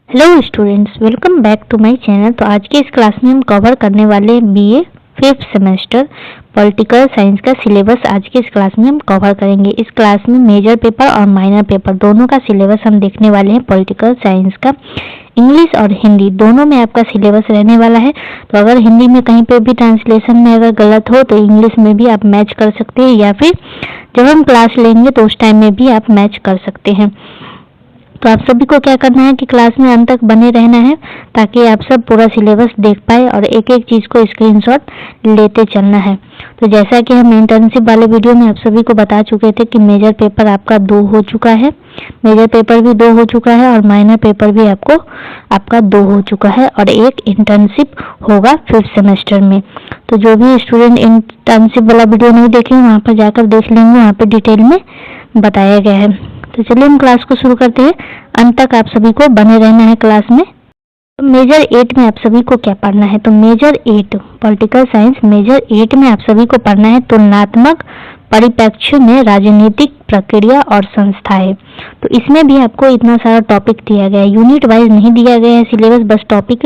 Hello students, welcome back to my channel. तो आज के इस क्लास में हम कवर करने वाले BA 5th semester political science का सिलेबस आज के इस क्लास में हम कवर करेंगे। इस क्लास में मेजर पेपर और माइनर पेपर दोनों का सिलेबस हम देखने वाले हैं। पॉलिटिकल साइंस का इंग्लिश और हिंदी दोनों में आपका सिलेबस रहने वाला है। तो अगर हिंदी में कहीं पे भी ट्रांसलेशन में अगर गलत हो तो इंग्लिश में भी आप मैच कर सकते हैं, या फिर जब हम क्लास लेंगे तो उस टाइम में भी आप मैच कर सकते हैं। तो आप सभी को क्या करना है कि क्लास में अंत तक बने रहना है, ताकि आप सब पूरा सिलेबस देख पाए और एक एक चीज़ को स्क्रीनशॉट लेते चलना है। तो जैसा कि हम इंटर्नशिप वाले वीडियो में आप सभी को बता चुके थे कि मेजर पेपर आपका 2 हो चुका है, मेजर पेपर भी 2 हो चुका है और माइनर पेपर भी आपका 2 हो चुका है, और एक इंटर्नशिप होगा 5th सेमेस्टर में। तो जो भी स्टूडेंट इंटर्नशिप वाला वीडियो नहीं देखे वहाँ पर जाकर देख लेंगे, वहाँ पर डिटेल में बताया गया है। तो चलिए हम क्लास को शुरू करते हैं। अंत तक आप सभी को बने रहना है क्लास में। तो मेजर 8 में आप सभी को क्या पढ़ना है? तो मेजर 8 पॉलिटिकल साइंस मेजर 8 में आप सभी को पढ़ना है तुलनात्मक परिप्रेक्ष्य में राजनीतिक प्रक्रिया और संस्थाएं। तो इसमें भी आपको इतना सारा टॉपिक दिया गया है, यूनिट वाइज नहीं दिया गया है सिलेबस, बस टॉपिक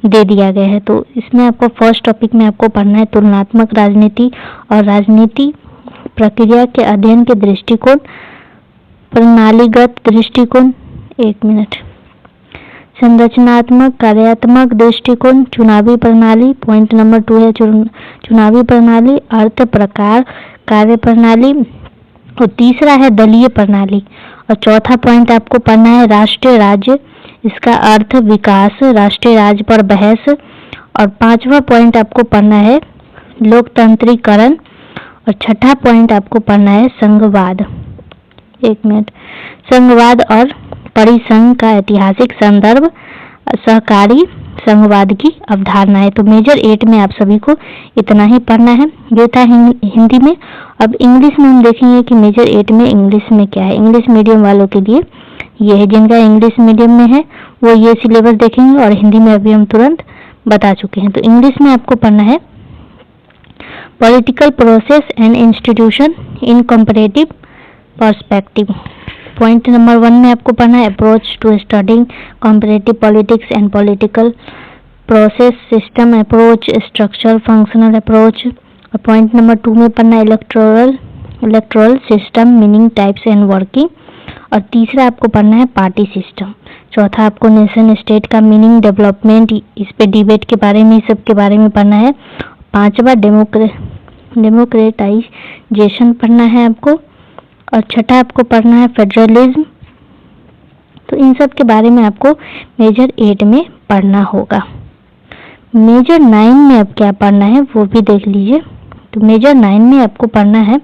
दे दिया गया है। तो इसमें आपको फर्स्ट टॉपिक में आपको पढ़ना है तुलनात्मक राजनीति और राजनीति प्रक्रिया के अध्ययन के दृष्टिकोण, प्रणालीगत दृष्टिकोण, संरचनात्मक कार्यात्मक दृष्टिकोण, चुनावी प्रणाली, पॉइंट नंबर 2 है चुनावी प्रणाली, अर्थ प्रकार कार्य प्रणाली, और तीसरा है दलीय प्रणाली, और चौथा पॉइंट आपको पढ़ना है राष्ट्रीय राज्य, इसका अर्थ विकास, राष्ट्रीय राज्य पर बहस, और पांचवा पॉइंट आपको पढ़ना है लोकतंत्रीकरण, और छठा पॉइंट आपको पढ़ना है संघवाद। संघवाद और परिसंघ का ऐतिहासिक संदर्भ, सहकारी संघवाद की अवधारणा है। तो मेजर 8 में आप सभी को इतना ही पढ़ना है। ये था हिंदी में। अब इंग्लिश में हम देखेंगे कि मेजर 8 में इंग्लिश में क्या है। इंग्लिश मीडियम वालों के लिए ये है, जिनका इंग्लिश मीडियम में है वो ये सिलेबस देखेंगे, और हिंदी में अभी हम तुरंत बता चुके हैं। तो इंग्लिश में आपको पढ़ना है political process and institution in comparative perspective. Point number 1 में आपको पढ़ना है approach to studying comparative politics and political process, system approach, structural functional approach. और पॉइंट नंबर 2 में पढ़ना है electoral system meaning, types and working. और तीसरा आपको पढ़ना है पार्टी सिस्टम। चौथा आपको नेशन स्टेट का मीनिंग, डेवलपमेंट, इस पे डिबेट के बारे में, सब के बारे में पढ़ना है। पांचवा डेमोक्रेटाइजेशन पढ़ना है आपको, और छठा आपको पढ़ना है फेडरलिज्म। तो इन सब के बारे में आपको मेजर 8 में पढ़ना होगा। मेजर 9 में अब क्या पढ़ना है वो भी देख लीजिए। तो मेजर 9 में आपको पढ़ना है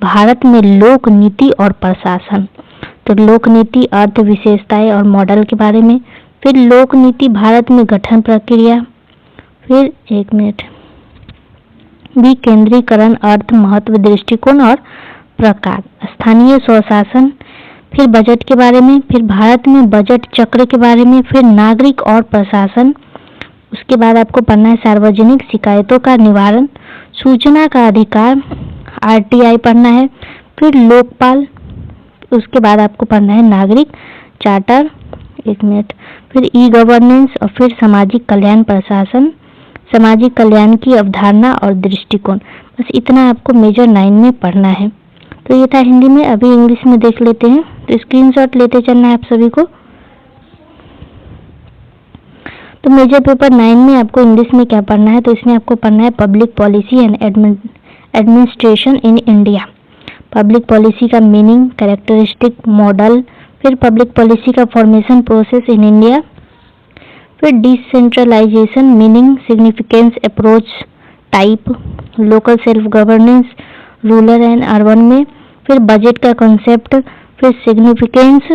भारत में लोक नीति और प्रशासन। तो लोक नीति, अर्थ विशेषताएं और मॉडल के बारे में, फिर लोक नीति भारत में गठन प्रक्रिया, फिर विकेंद्रीकरण, अर्थ, महत्व, दृष्टिकोण और प्रकार, स्थानीय स्वशासन, फिर बजट के बारे में, फिर भारत में बजट चक्र के बारे में, फिर नागरिक और प्रशासन। उसके बाद आपको पढ़ना है सार्वजनिक शिकायतों का निवारण, सूचना का अधिकार, आरटीआई पढ़ना है, फिर लोकपाल। उसके बाद आपको पढ़ना है नागरिक चार्टर, फिर ई गवर्नेंस, और फिर सामाजिक कल्याण प्रशासन, सामाजिक कल्याण की अवधारणा और दृष्टिकोण। बस इतना आपको मेजर 9 में पढ़ना है। तो ये था हिंदी में। अभी इंग्लिश में देख लेते हैं। तो स्क्रीनशॉट लेते चलना है आप सभी को। तो मेजर पेपर 9 में आपको इंग्लिश में क्या पढ़ना है? तो इसमें आपको पढ़ना है public policy and administration in India. Public policy का मीनिंग, कैरेक्टरिस्टिक, मॉडल, फिर पब्लिक पॉलिसी का फॉर्मेशन प्रोसेस इन इंडिया, फिर decentralisation meaning, significance, approach, type, local self governance, rural and urban में, फिर बजट का कॉन्सेप्ट, फिर सिग्निफिकेंस।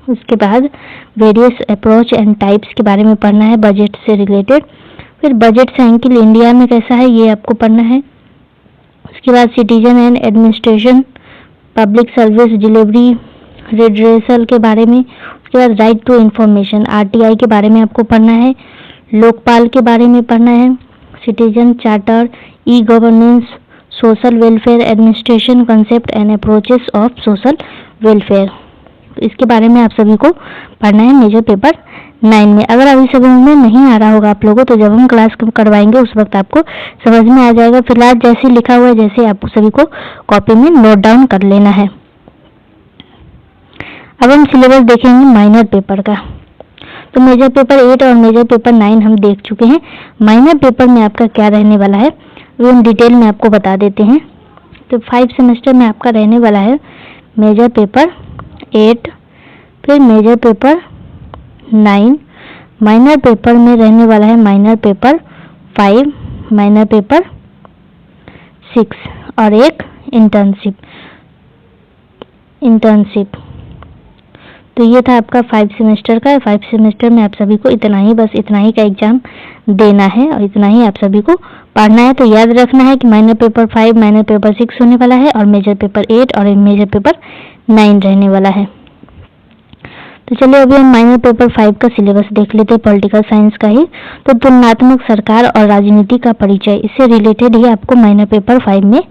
उसके बाद वेरियस अप्रोच एंड टाइप्स के बारे में पढ़ना है बजट से रिलेटेड, फिर बजट साइकिल इंडिया में कैसा है ये आपको पढ़ना है। उसके बाद citizen and administration, public service delivery, redressal के बारे में। उसके बाद राइट टू इंफॉर्मेशन, आरटीआई के बारे में आपको पढ़ना है, लोकपाल के बारे में पढ़ना है, citizen charter, e governance, social welfare administration, concept and approaches of social welfare. तो इसके बारे में आप सभी को पढ़ना है मेजर पेपर 9 में। अगर अभी समझ में नहीं आ रहा होगा आप लोगों को, तो जब हम क्लास करवाएंगे उस वक्त आपको समझ में आ जाएगा। फिलहाल जैसे लिखा हुआ है जैसे आप सभी को कॉपी में नोट डाउन कर लेना है। अब हम सिलेबस देखेंगे माइनर पेपर का। तो मेजर पेपर 8 और मेजर पेपर 9 हम देख चुके हैं। माइनर पेपर में आपका क्या रहने वाला है वो हम डिटेल में आपको बता देते हैं। तो 5 सेमेस्टर में आपका रहने वाला है मेजर पेपर 8, फिर मेजर पेपर 9, माइनर पेपर में रहने वाला है माइनर पेपर 5, माइनर पेपर 6 और एक इंटर्नशिप। तो ये था आपका 5 सेमेस्टर का। 5 सेमेस्टर में आप सभी को इतना ही, बस इतना ही का एग्जाम देना है और इतना ही आप सभी को पढ़ना है। तो याद रखना है कि माइनर पेपर 5, माइनर पेपर 6 होने वाला है और मेजर पेपर 8 और मेजर पेपर 9 रहने वाला है। तो चलिए अभी हम माइनर पेपर 5 का सिलेबस देख लेते हैं, पॉलिटिकल साइंस का ही। तो तुलनात्मक सरकार और राजनीति का परिचय, इससे रिलेटेड ही आपको माइनर पेपर 5 में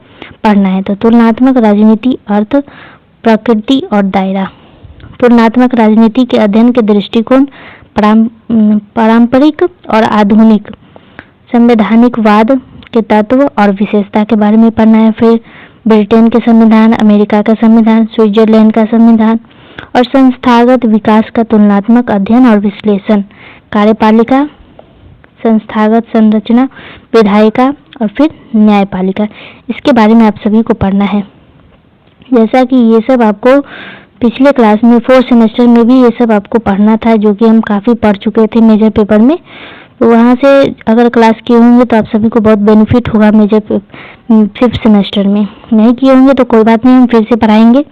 पढ़ना है। तो तुलनात्मक राजनीति, अर्थ, प्रकृति और दायरा। तुलनात्मक राजनीति के अध्ययन के दृष्टिकोण, पारंपरिक और आधुनिक, संवैधानिकवाद के तत्व और विशेषता के बारे में पढ़ना है। फिर ब्रिटेन के संविधान, अमेरिका का संविधान, स्विट्जरलैंड का संविधान और संस्थागत विकास का तुलनात्मक अध्ययन और विश्लेषण, कार्यपालिका, संस्थागत संरचना, विधायिका और फिर न्यायपालिका, इसके बारे में आप सभी को पढ़ना है। जैसा कि ये सब आपको पिछले क्लास में 4 सेमेस्टर में भी ये सब आपको पढ़ना था, जो कि हम काफ़ी पढ़ चुके थे मेजर पेपर में। तो वहाँ से अगर क्लास किए होंगे तो आप सभी को बहुत बेनिफिट होगा मेजर 5th सेमेस्टर में। नहीं किए होंगे तो कोई बात नहीं, हम फिर से पढ़ाएंगे,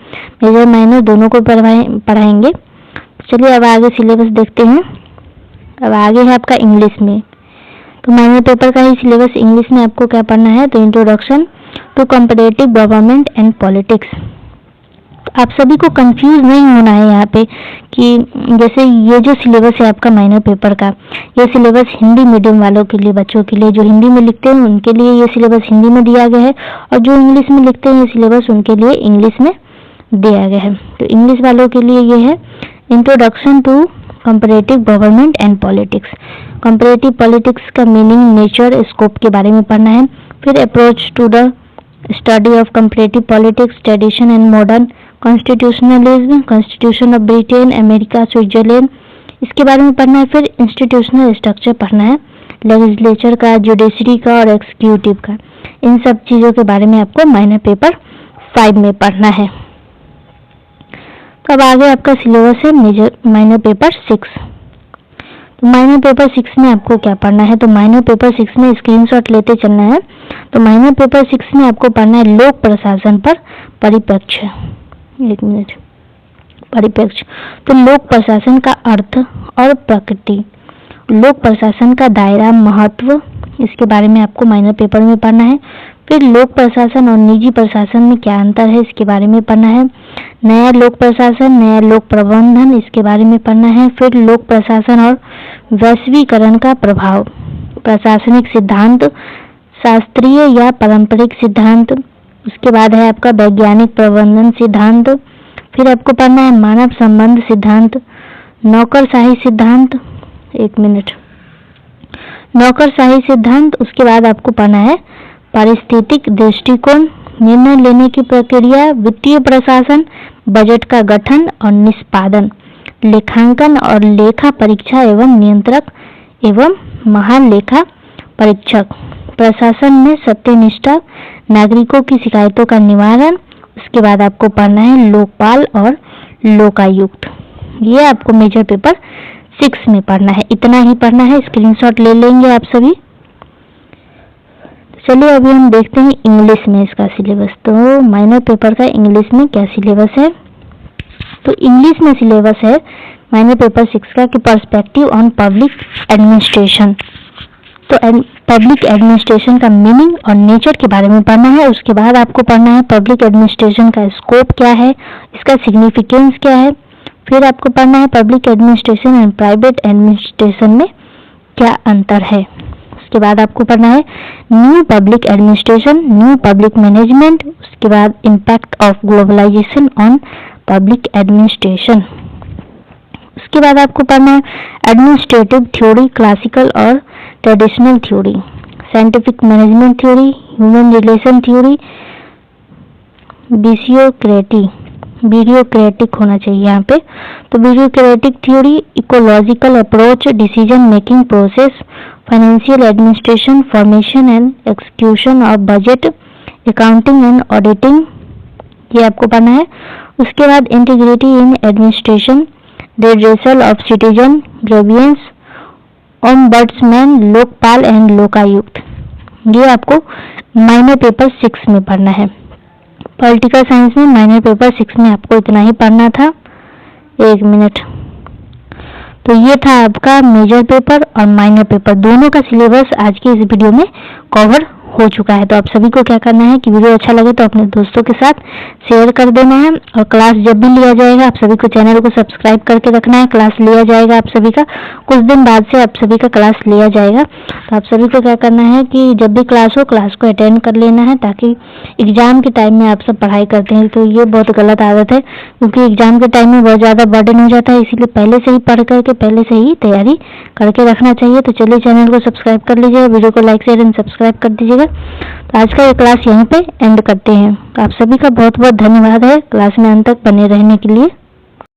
मेजर माइनर दोनों को पढ़ाएंगे। चलिए अब आगे सिलेबस देखते हैं। अब आगे है आपका इंग्लिश में। तो माइनर पेपर का ही सिलेबस इंग्लिश में आपको क्या पढ़ना है, तो introduction to comparative government and politics. आप सभी को कंफ्यूज नहीं होना है यहाँ पे कि जैसे ये जो सिलेबस है आपका माइनर पेपर का, ये सिलेबस हिंदी मीडियम वालों के लिए, बच्चों के लिए जो हिंदी में लिखते हैं उनके लिए ये सिलेबस हिंदी में दिया गया है, और जो इंग्लिश में लिखते हैं ये सिलेबस उनके लिए इंग्लिश में दिया गया है। तो इंग्लिश वालों के लिए ये है introduction to comparative government and politics. Comparative politics का मीनिंग, नेचर, स्कोप के बारे में पढ़ना है। फिर approach to the study of comparative politics, tradition and modern, constitutionalism, constitution of Britain, America, Switzerland, इसके बारे में पढ़ना है। फिर इंस्टीट्यूशनल स्ट्रक्चर पढ़ना है, लेजिस्लेचर का, जुडिशरी का और एग्जीक्यूटिव का, इन सब चीज़ों के बारे में आपको माइनर पेपर 5 में पढ़ना है। तो अब आगे आपका सिलेबस है माइनर पेपर 6। तो माइनर पेपर 6 में आपको क्या पढ़ना है, तो माइनर पेपर 6 में स्क्रीनशॉट लेते चलना है। तो माइनर पेपर 6 में आपको पढ़ना है लोक प्रशासन पर परिप्रेक्ष्य। एक मिनट, परिप्रेक्ष्य। तो लोक प्रशासन का अर्थ और प्रकृति, लोक प्रशासन का दायरा, महत्व, इसके बारे में आपको माइनर पेपर में पढ़ना है। फिर लोक प्रशासन और निजी प्रशासन में क्या अंतर है, इसके बारे में पढ़ना है। नया लोक प्रशासन, नया लोक प्रबंधन, इसके बारे में पढ़ना है। फिर लोक प्रशासन और वैश्वीकरण का प्रभाव, प्रशासनिक सिद्धांत, शास्त्रीय या पारंपरिक सिद्धांत, उसके बाद है आपका वैज्ञानिक प्रबंधन सिद्धांत। फिर आपको पढ़ना है मानव संबंध सिद्धांत, नौकरशाही सिद्धांत, एक मिनट, नौकरशाही सिद्धांत। उसके बाद आपको पढ़ना है पारिस्थितिक दृष्टिकोण, निर्णय लेने की प्रक्रिया, वित्तीय प्रशासन, बजट का गठन और निष्पादन, लेखांकन और लेखा परीक्षा एवं नियंत्रक एवं महान लेखा परीक्षक, प्रशासन में सत्यनिष्ठा, नागरिकों की शिकायतों का निवारण। उसके बाद आपको पढ़ना है लोकपाल और लोकायुक्त। ये आपको मेजर पेपर 6 में पढ़ना है, इतना ही पढ़ना है। स्क्रीनशॉट ले लेंगे आप सभी। चलिए अभी हम देखते हैं इंग्लिश में इसका सिलेबस। तो माइनर पेपर का इंग्लिश में क्या सिलेबस है, तो इंग्लिश में सिलेबस है माइनर पेपर 6 का कि पर्सपेक्टिव ऑन पब्लिक एडमिनिस्ट्रेशन। तो पब्लिक एडमिनिस्ट्रेशन का मीनिंग और नेचर के बारे में पढ़ना है। उसके बाद आपको पढ़ना है पब्लिक एडमिनिस्ट्रेशन का स्कोप क्या है, इसका सिग्निफिकेंस क्या है। फिर आपको पढ़ना है public administration and private administration में क्या अंतर है। उसके बाद आपको पढ़ना है new public administration, new public management. उसके बाद impact of globalisation on public administration. उसके बाद आपको पढ़ना है एडमिनिस्ट्रेटिव थ्योरी, क्लासिकल और traditional theory, scientific management theory, human relation theory, bureaucratic होना चाहिए यहाँ पे। तो bureaucratic theory, ecological approach, decision making process, financial administration, formation and execution of budget, accounting and auditing, ये आपको पढ़ना है। उसके बाद integrity in administration, redressal of citizen grievance, ombudsman, Lokpal and Lokayukta, ये आपको माइनर पेपर 6 में पढ़ना है। पॉलिटिकल साइंस में माइनर पेपर 6 में आपको इतना ही पढ़ना था। एक मिनट, तो ये था आपका मेजर पेपर और माइनर पेपर दोनों का सिलेबस आज की इस वीडियो में कवर हो चुका है। तो आप सभी को क्या करना है कि वीडियो अच्छा लगे तो अपने दोस्तों के साथ शेयर कर देना है, और क्लास जब भी लिया जाएगा आप सभी को चैनल को सब्सक्राइब करके रखना है। क्लास लिया जाएगा आप सभी का, कुछ दिन बाद से आप सभी का क्लास लिया जाएगा। तो आप सभी को क्या करना है कि जब भी क्लास हो क्लास को अटेंड कर लेना है, ताकि एग्जाम के टाइम में आप सब पढ़ाई करते हैं तो ये बहुत गलत आदत है, क्योंकि एग्जाम के टाइम में बहुत ज़्यादा बर्डन हो जाता है। इसीलिए पहले से ही पढ़ करके पहले से ही तैयारी करके रखना चाहिए। तो चलिए चैनल को सब्सक्राइब कर लीजिएगा, वीडियो को लाइक शेयर एंड सब्सक्राइब कर दीजिएगा। तो आज का ये क्लास यहीं पे एंड करते हैं। तो आप सभी का बहुत बहुत धन्यवाद है क्लास में अंत तक बने रहने के लिए।